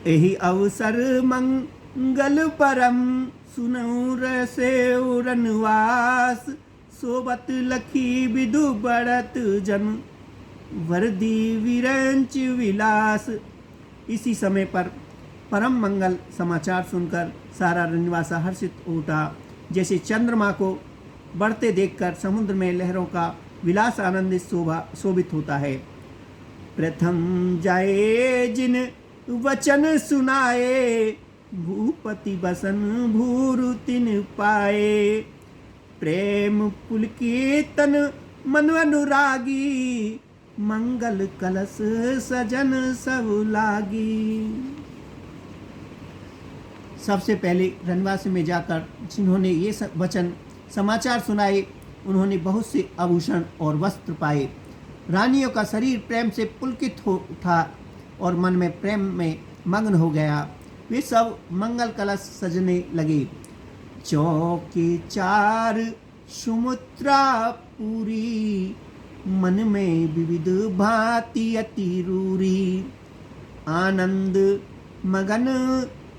एहि अवसर मंगल परम सुनऊ रसे उरनवास सोबत लखी विदु बढ़त जन वरदी विरंच विलास। इसी समय पर परम मंगल समाचार सुनकर सारा रनिवासा हर्षित उठा, जैसे चंद्रमा को बढ़ते देखकर समुद्र में लहरों का विलास आनंदित शोभित होता है। प्रथम जाए जिन वचन सुनाए भूपति बसन भूरु तिन पाए। प्रेम पुलकितन मन अनुरागी मंगल कलश सजन सब लागी। सबसे पहले रनवास में जाकर जिन्होंने ये वचन समाचार सुनाए उन्होंने बहुत से आभूषण और वस्त्र पाए। रानियों का शरीर प्रेम से पुलकित हो उठा और मन में प्रेम में मग्न हो गया। वे सब मंगल कलश सजने लगे। चौके चार सुमुत्रा पूरी मन में विविध भांति अति रूरी। आनंद मगन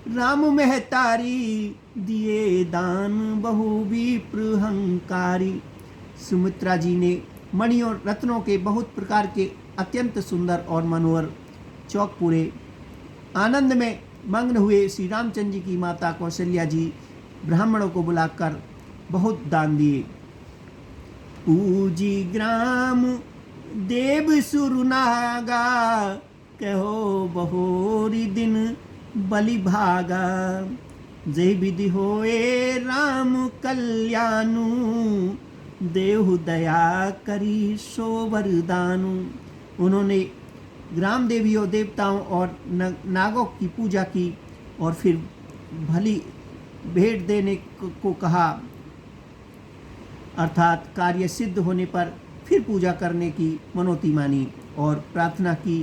राम महतारी दिए दान बहु विप्रहंकारी। सुमित्रा जी ने मणियों रत्नों के बहुत प्रकार के अत्यंत सुंदर और मनोहर चौक पूरे। आनंद में मग्न हुए श्री रामचंद्र जी की माता कौशल्या जी ब्राह्मणों को बुलाकर बहुत दान दिए। पूजी ग्राम देव सुरनागा कहो बहोरी दिन बलि भागा। जय विधि होए राम कल्याणु देहु दया करी सो वरदानु। उन्होंने ग्राम देवियों देवताओं और नागों की पूजा की और फिर भली भेंट देने को कहा, अर्थात कार्य सिद्ध होने पर फिर पूजा करने की मनोती मानी और प्रार्थना की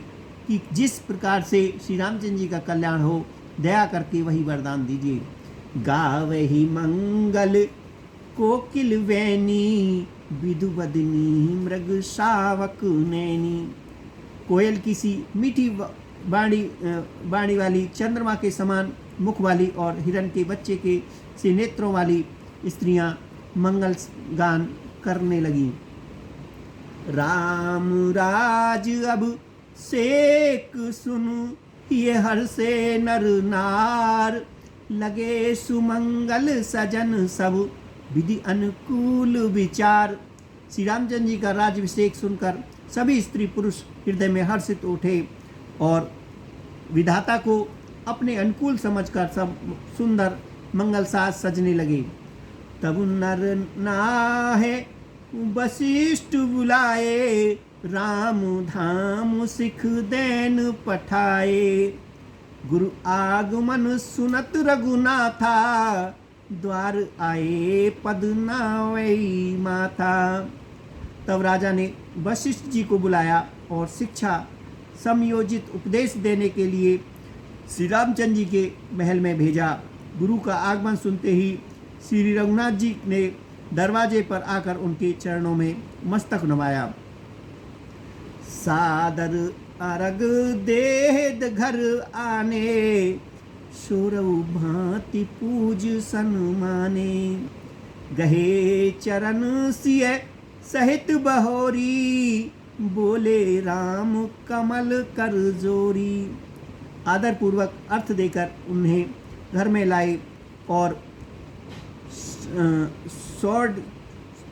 कि जिस प्रकार से श्री रामचंद्र जी का कल्याण हो दया करके वही वरदान दीजिए। गावहि मंगल कोकिल वैनी विधुवदनी मृग शावक नैनी। कोयल किसी मीठी वाणी वाली चंद्रमा के समान मुख वाली और हिरण के बच्चे के से नेत्रों वाली स्त्रियां मंगल गान करने लगी। राम राज अब सेक सुनु ये हर से नर नार। लगे सुमंगल सजन सब विधि अनुकूल विचार। श्री रामचंद्र जी का राज्यभिषेक सुनकर सभी स्त्री पुरुष हृदय में हर्षित उठे और विधाता को अपने अनुकूल समझकर सब सुंदर मंगल साज सजने लगे। तब नर नाहे वशिष्ठ बुलाए राम धाम सिख देन पठाए। गुरु आगमन सुनत रघुनाथा द्वार आए पद नावई माथा। तब राजा ने वशिष्ठ जी को बुलाया और शिक्षा समयोजित उपदेश देने के लिए श्री रामचंद्र जी के महल में भेजा। गुरु का आगमन सुनते ही श्री रघुनाथ जी ने दरवाजे पर आकर उनके चरणों में मस्तक नवाया। सादर अरग देद घर आने सुरऊ भांति पूज सन्माने। गहे चरण सिय सहित बहोरी बोले राम कमल कर जोरी। आदर पूर्वक अर्थ देकर उन्हें घर में लाए और स्वर्ण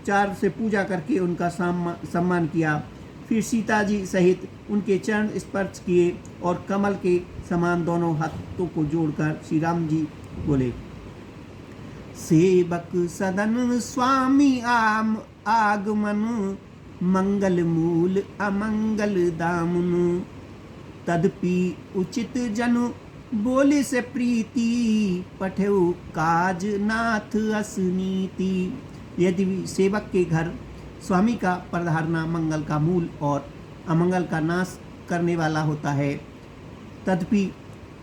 चार से पूजा करके उनका सम्मान किया। फिर सीता जी सहित उनके चरण स्पर्श किए और कमल के समान दोनों हाथों को जोड़कर श्री राम जी बोले। सेवक सदन स्वामी आगमन मंगल मूल अमंगल दामुन। तदपि उचित जनु बोले से प्रीति पठेउ काज नाथ असनीति। यदि सेवक के घर स्वामी का पधारना मंगल का मूल और अमंगल का नाश करने वाला होता है, तदपि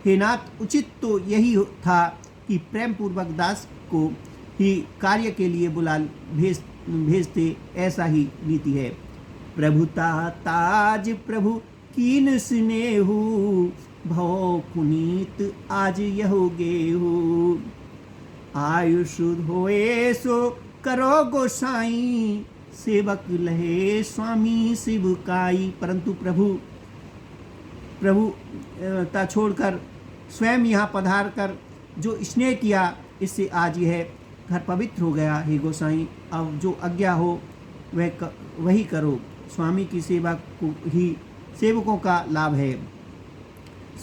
हे नाथ उचित तो यही था कि प्रेम पूर्वक दास को ही कार्य के लिए बुला भेजते, ऐसा ही नीति है। प्रभुता ताज प्रभु कीन स्नेहु भव पुनीत आज यहो गेहू। आयुष होए सो करो गोसाई, सेवक लहे स्वामी शिवकाई। परंतु प्रभुता छोड़कर स्वयं यहाँ पधार कर जो स्नेह किया, इससे आज यह घर पवित्र हो गया। हे गोसाई, अब जो आज्ञा हो वही करो। स्वामी की सेवा को ही सेवकों का लाभ है।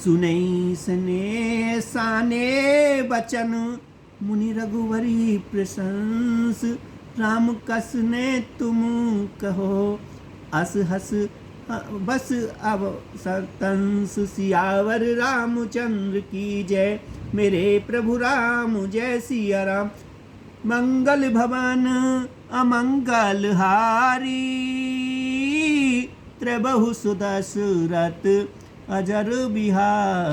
सुनई सने साने बचन, मुनि रघुवरी प्रशंस। राम कस ने तुम कहो, अस हस बस अब सतंस। सियावर रामचंद्र की जय, मेरे प्रभु राम जय सिया राम। मंगल भवन अमंगल हारी, त्रिबहु सुदशरथ अजर बिहार।